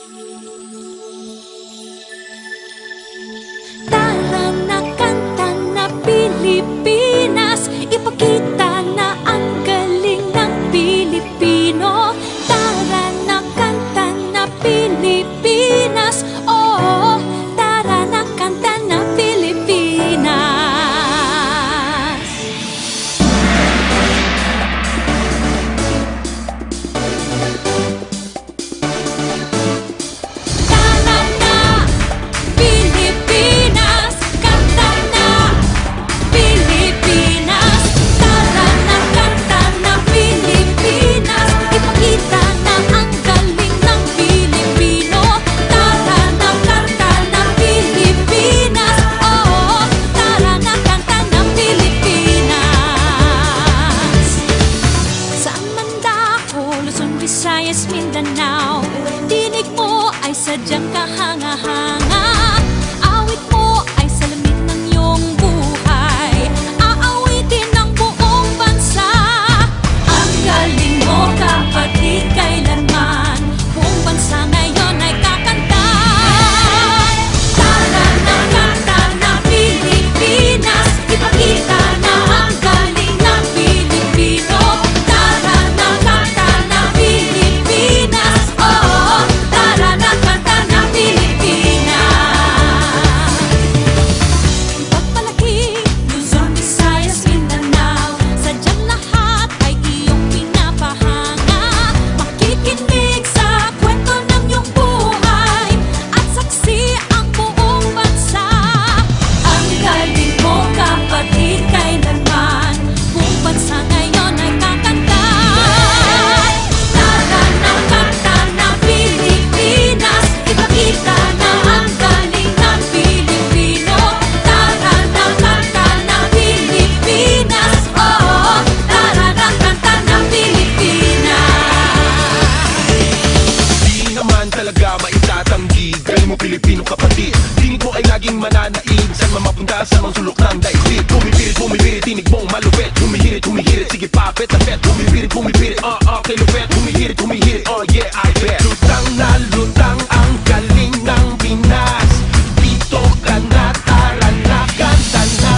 Tara na kanta na Pilipinas, ipakita na ang galing ng Pilipino. Tara na kanta na Pilipinas, oh, tara na kanta na Pilipinas. Tara na Pilipinas, kanta na Pilipinas. Tara na kanta na Pilipinas, ipakita na ang galing ng Pilipino. Tara na kanta na Pilipinas, oh, tara na kanta ng Pilipinas. Saan man dako, Luzon, Visayas, Mindanao, dinig mo ay sadyang kahanga-hanga. Awit mo ay salamin ng iyong buhay, aawitin ng buong bansa. Ang galing mo, kapatid, kailanman buong bansa ngayon ay kakanta. Tara na kanta na Pilipinas, ipakita na ang galing ng Pilipino. Tara na kanta na Pilipinas, oh, tara na kanta na Pilipinas. Ipagmalaki, Luzon, Visayas, Mindanao, sadyang lahat ay iyong pinapahanga. Makikinig sa kwento ng iyong buhay at saksi ang buong bansa. Ang galing mo, kapatid, kailanman buong bansa ngayon ay kakanta. Tara na kanta na Pilipinas, ipakita na ang galing ng Pilipino. Tara na kanta na Pilipinas, oh, tara na kanta ng Pilipinas. Di naman talaga maitatanggi, galing mo Pilipino kapatid. Dinig mo ay laging mananaig, saan man mapunta sa mga sulok ng daigdig. Bumibirit, tinig mong malupit. Humihirit, sige papet na pet. Bumibirit, kay lupet. Humihirit, oh yeah, I bet. Lutang na lutang ang galing ng Pinas. Dito ka na, tara na, kanta na.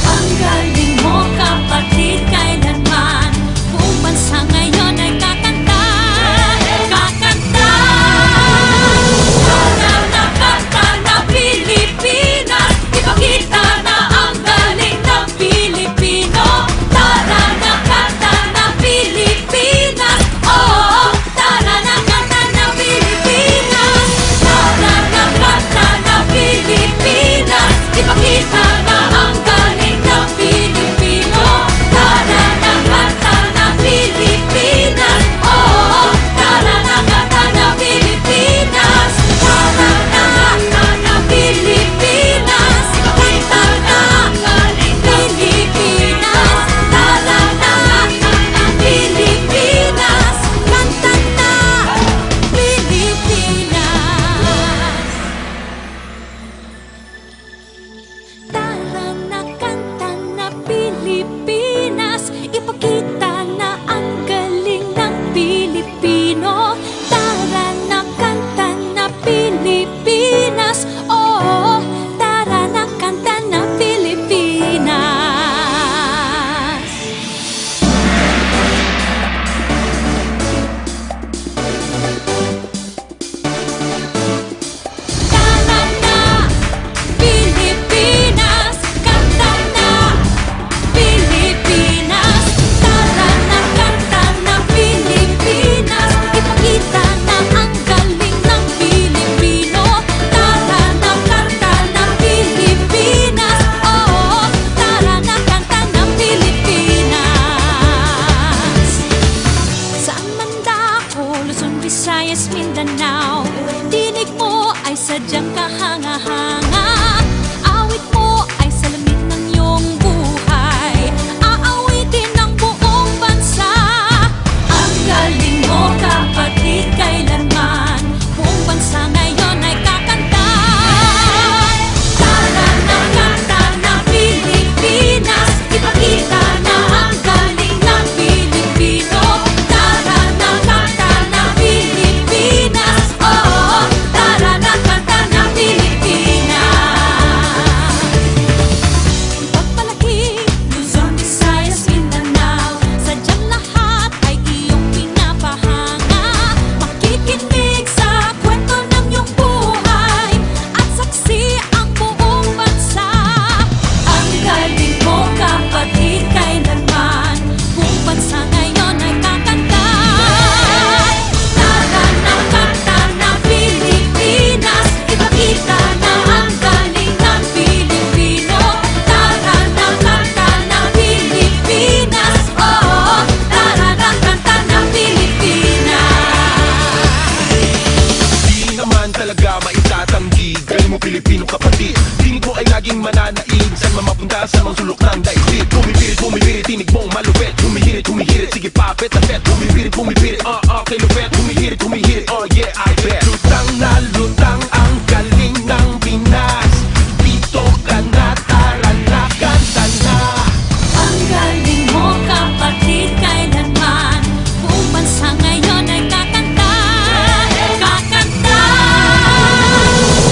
Ang galing mo, kapatid, kailanman buong bansa ngayon ay kakanta. Kakanta. Tara na kanta na Pilipinas, ipakita na ang galing ng Pilipino. Tara na kanta na Pilipinas, papet Bumibirit, kay Lupet Humihirit, oh yeah, I bet Lutang na lutang ang galing ng Pinas Dito ka na, tara na, kanta na Ang galing mo kapatid kailanman Buong bansa ngayon ay kakanta Kakanta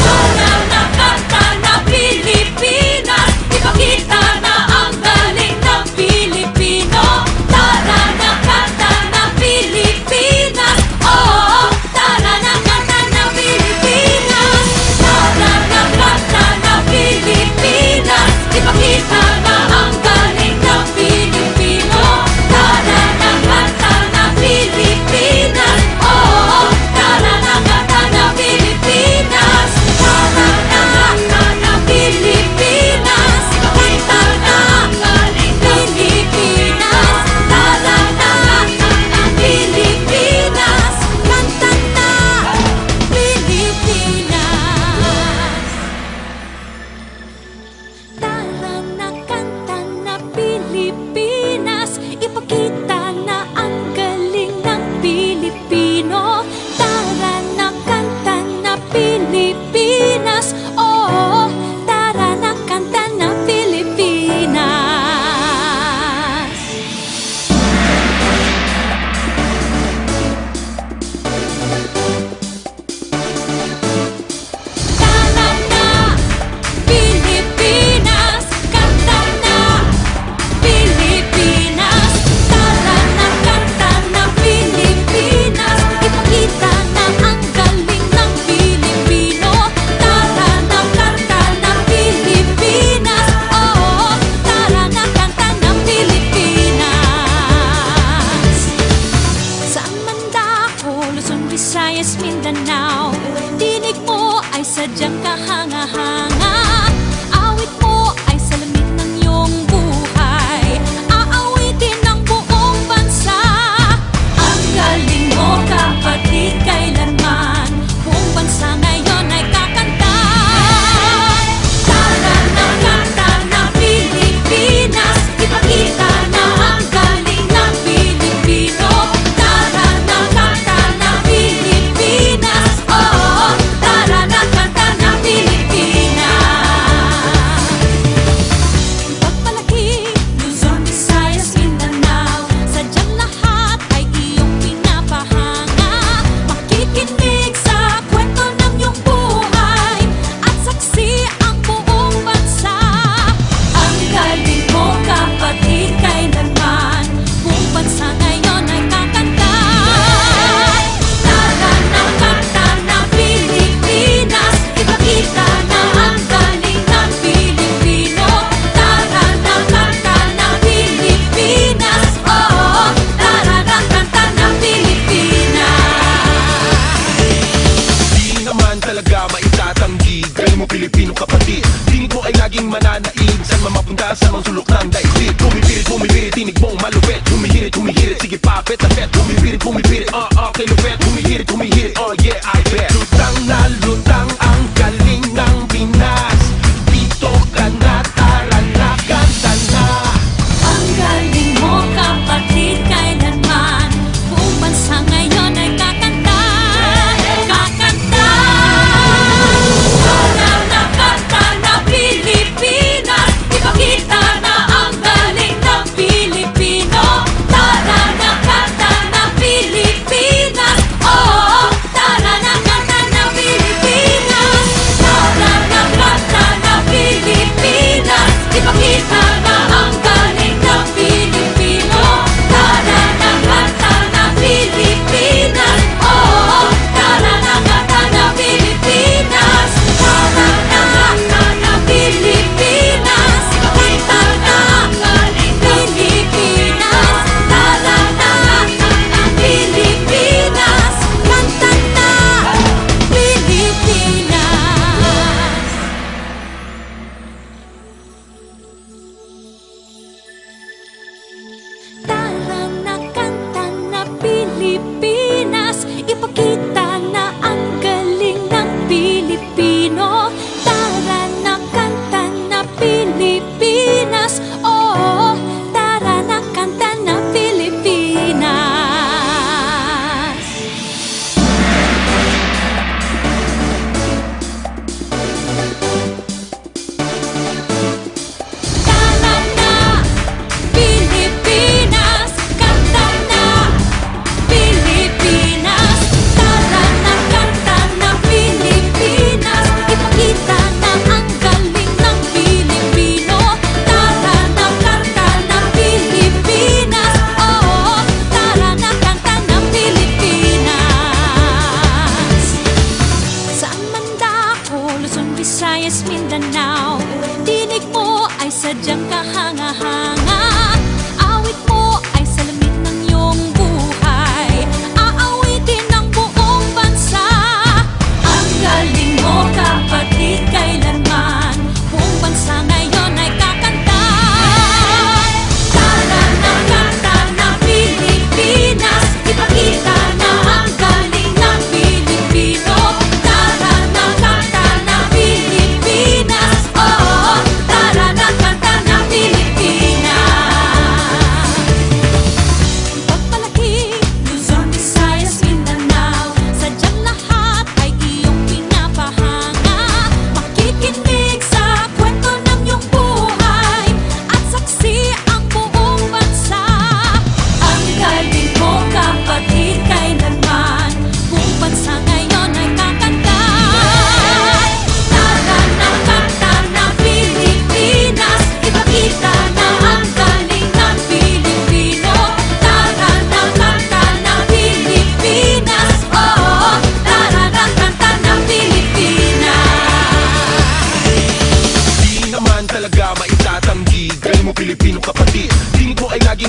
Tara na kanta na Pilipinas Ipakita na ang galing ng Pilipino Tara na kanta na Pilipinas Oh, tara na kanta na Pilipinas Tara na kanta na Pilipinas Ipakita na ang galing ng Pilipino Tara na kanta na Pilipinas Oh, tara na kanta na Pilipinas Tara na kanta na Pilipinas Ipakita na ang galing ng Pilipinas Tara na kanta na Pilipinas Kanta na Pilipinas Tara na kanta na Pilipinas Ipakita na ang galing ng Pilipino Tara na kanta na Pilipinas Oh, tara na kanta na Pilipinas Tara na Pilipinas Kanta na Pilipinas Tara na kanta na Pilipinas Ipakita na ang galing ng Pilipino Tara na kanta na Pilipinas Oh, tara na kanta ng Pilipinas Saan man dako, Luzon, Visayas, Mindanao Dinig mo ay sadyang kahanga-hanga Awit mo ay salamin ng iyong buhay Aawitin ng buong bansa Ang galing mo kapatid kailanman Buong bansa ngayon ay kakanta Tara na kanta na Pilipinas Ipakita na ang galing ng Pilipino Tara na kanta na Pilipinas Oh, tara na kanta na Pilipinas Pagpalaki, Luzon, Visayas, Mindanao Sadyang lahat ay iyong pinapahanga Makikinig sa kwento ng iyong buhay At saksi ang buong bansa Ang galing mo kapatid kailanman Buong bansa ngayon ay kakanta Tara na kanta na Pilipinas Ipakita na ang galing ng Pilipino Tara na kanta na Pilipinas Oh, tara na kanta na Pilipinas Di naman talaga maitatanggi Galing mo Pilipino kapatid Dinig mo ay laging mananaig Saan man mapunta sa mga sulok ng daigdig Bumibirit, tinig mong malupet Humihirit, sige papet Bumibirit, kay Lupet Humihirit, oh yeah, I bet Lutang na lutang ang galing ng Pinas Dito ka na, tara na, kanta na Ang galing mo kapatid kailanman Buong bansa ngayon ay kakanta Kakanta Tara na kanta na Pilipinas Ipakita na ang galing ng Pilipino Tara na kanta na Pilipinas Oh, tara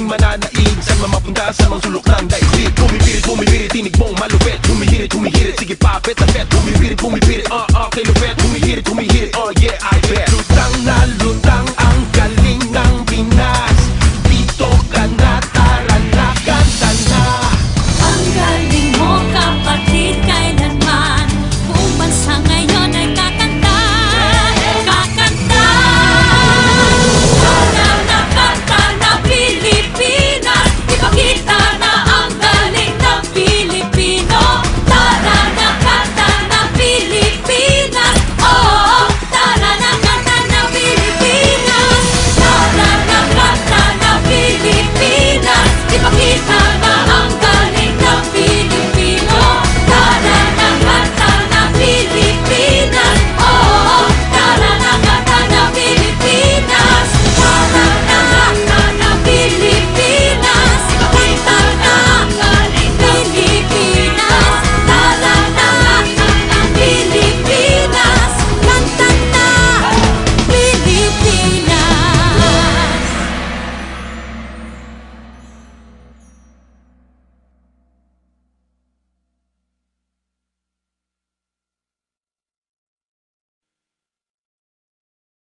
mananaig Saan man mapunta sa mga sulok ng daigdig Bumipirit, tinig mong malupit Humihirit, sige papet na pet Bumipirit, kay lupet Humihirit,